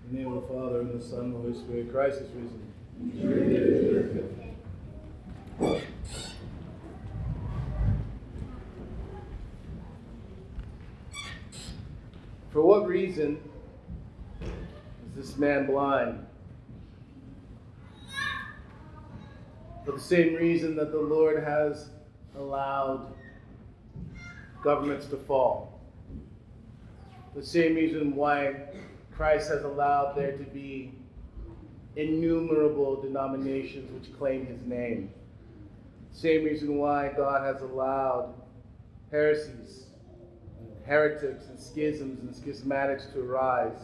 In the name of the Father, and the Son, and the Holy Spirit, Christ is risen. For what reason is this man blind? For the same reason that the Lord has allowed governments to fall. The same reason why Christ has allowed there to be innumerable denominations which claim his name. Same reason why God has allowed heresies, heretics, and schisms and schismatics to arise.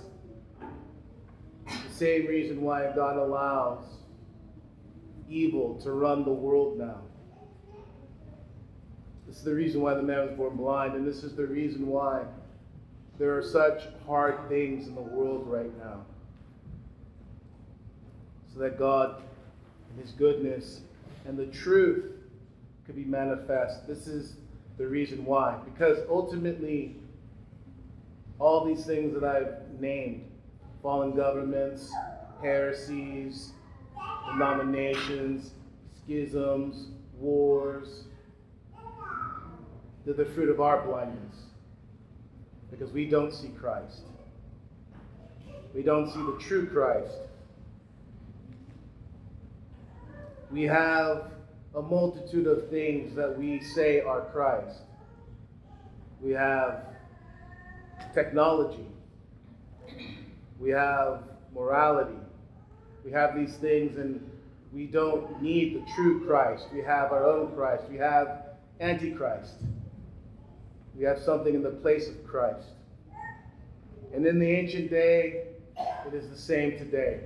The same reason why God allows evil to run the world now. This is the reason why the man was born blind, and this is the reason why there are such hard things in the world right now. So that God, in his goodness and the truth, could be manifest. This is the reason why. Because ultimately, all these things that I've named, fallen governments, heresies, denominations, schisms, wars, they're the fruit of our blindness. Because we don't see Christ. We don't see the true Christ. We have a multitude of things that we say are Christ. We have technology. We have morality. We have these things, and we don't need the true Christ. We have our own Christ. We have Antichrist. We have something in the place of Christ. And in the ancient day, it is the same today.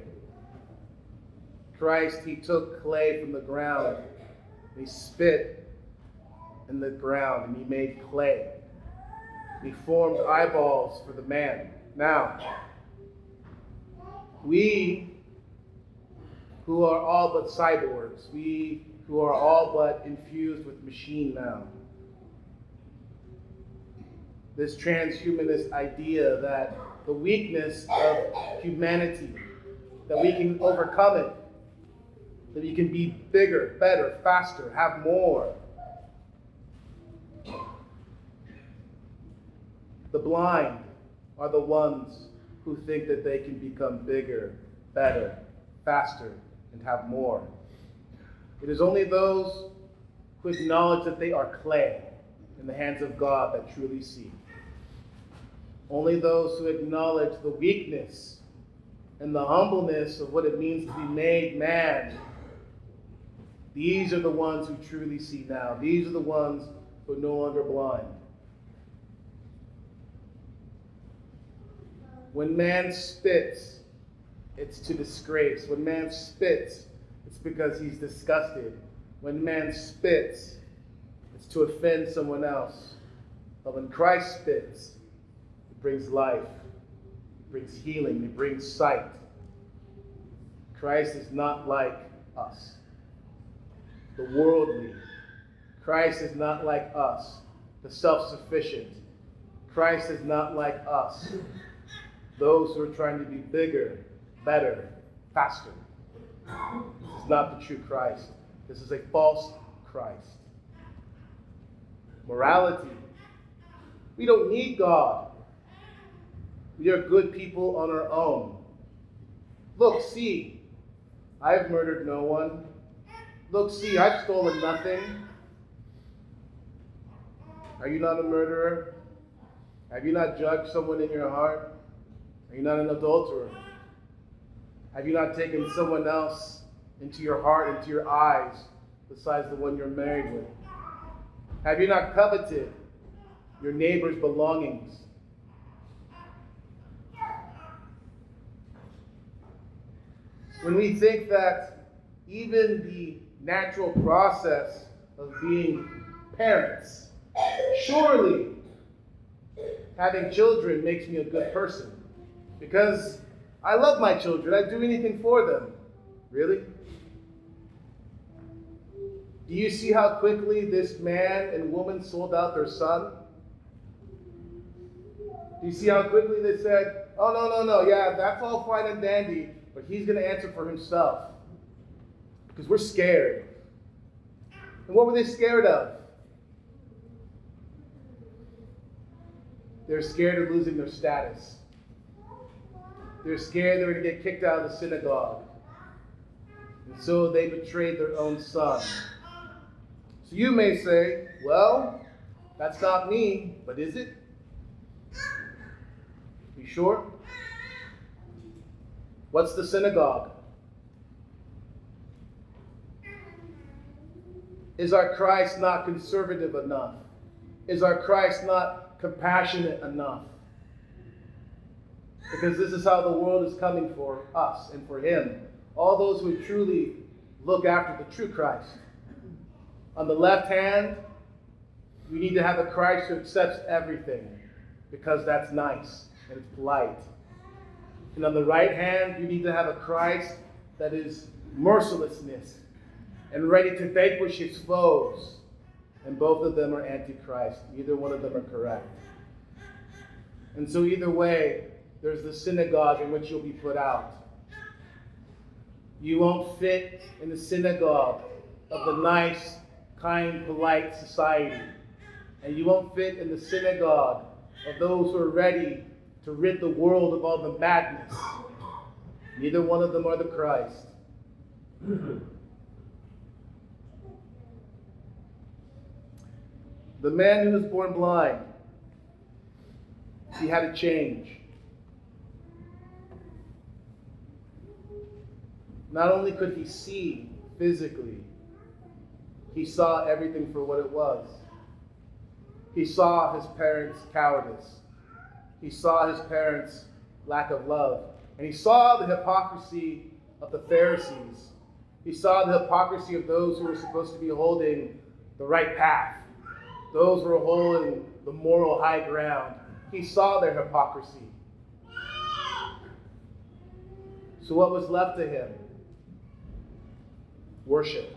Christ, he took clay from the ground, and he spit in the ground, and he made clay. He formed eyeballs for the man. Now, we who are all but cyborgs, we who are all but infused with machine now, this transhumanist idea that the weakness of humanity, that we can overcome it, that we can be bigger, better, faster, have more. The blind are the ones who think that they can become bigger, better, faster, and have more. It is only those who acknowledge that they are clay in the hands of God that truly see. Only those who acknowledge the weakness and the humbleness of what it means to be made man, these are the ones who truly see now. These are the ones who are no longer blind. When man spits, it's to disgrace. When man spits, it's because he's disgusted. When man spits, it's to offend someone else. But when Christ spits, it brings life, it brings healing, it brings sight. Christ is not like us, the worldly. Christ is not like us, the self-sufficient. Christ is not like us, those who are trying to be bigger, better, faster. This is not the true Christ. This is a false Christ. Morality. We don't need God. We are good people on our own. Look, see, I've murdered no one. Look, see, I've stolen nothing. Are you not a murderer? Have you not judged someone in your heart? Are you not an adulterer? Have you not taken someone else into your heart, into your eyes, besides the one you're married with? Have you not coveted your neighbor's belongings? When we think that even the natural process of being parents, surely having children makes me a good person, because I love my children. I'd do anything for them. Really? Do you see how quickly this man and woman sold out their son? Do you see how quickly they said, oh, no, yeah, that's all fine and dandy, but he's going to answer for himself. Because we're scared. And what were they scared of? They're scared of losing their status. They're scared they're going to get kicked out of the synagogue. And so they betrayed their own son. So you may say, well, that's not me, but is it? You sure? What's the synagogue? Is our Christ not conservative enough? Is our Christ not compassionate enough? Because this is how the world is coming for us and for him. All those who truly look after the true Christ. On the left hand, you need to have a Christ who accepts everything because that's nice and it's polite. And on the right hand, you need to have a Christ that is mercilessness and ready to vanquish his foes. And both of them are antichrist. Neither one of them are correct. And so either way, there's the synagogue in which you'll be put out. You won't fit in the synagogue of the nice, kind, polite society. And you won't fit in the synagogue of those who are ready to rid the world of all the madness. Neither one of them are the Christ. The man who was born blind, he had a change. Not only could he see physically, he saw everything for what it was. He saw his parents' cowardice. He saw his parents' lack of love. And he saw the hypocrisy of the Pharisees. He saw the hypocrisy of those who were supposed to be holding the right path. Those who were holding the moral high ground. He saw their hypocrisy. So what was left to him? Worship.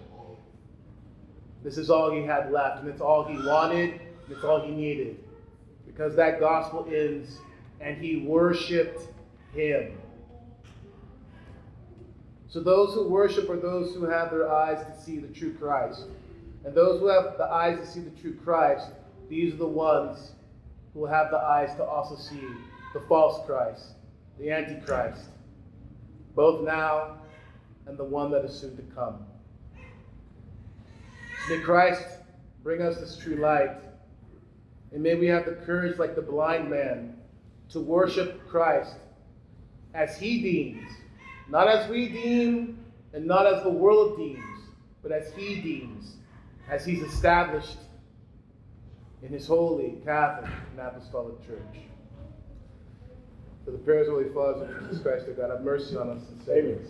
This is all he had left, and it's all he wanted, and it's all he needed. Because that gospel ends, and he worshiped him. So those who worship are those who have their eyes to see the true Christ. And those who have the eyes to see the true Christ, these are the ones who will have the eyes to also see the false Christ, the Antichrist, both now and the one that is soon to come. May Christ bring us this true light, and may we have the courage, like the blind man, to worship Christ as he deems, not as we deem, and not as the world deems, but as he deems, as he's established in his holy, Catholic, and Apostolic Church. For the prayers of Holy Father, Jesus Christ, our God, have mercy on us and save us.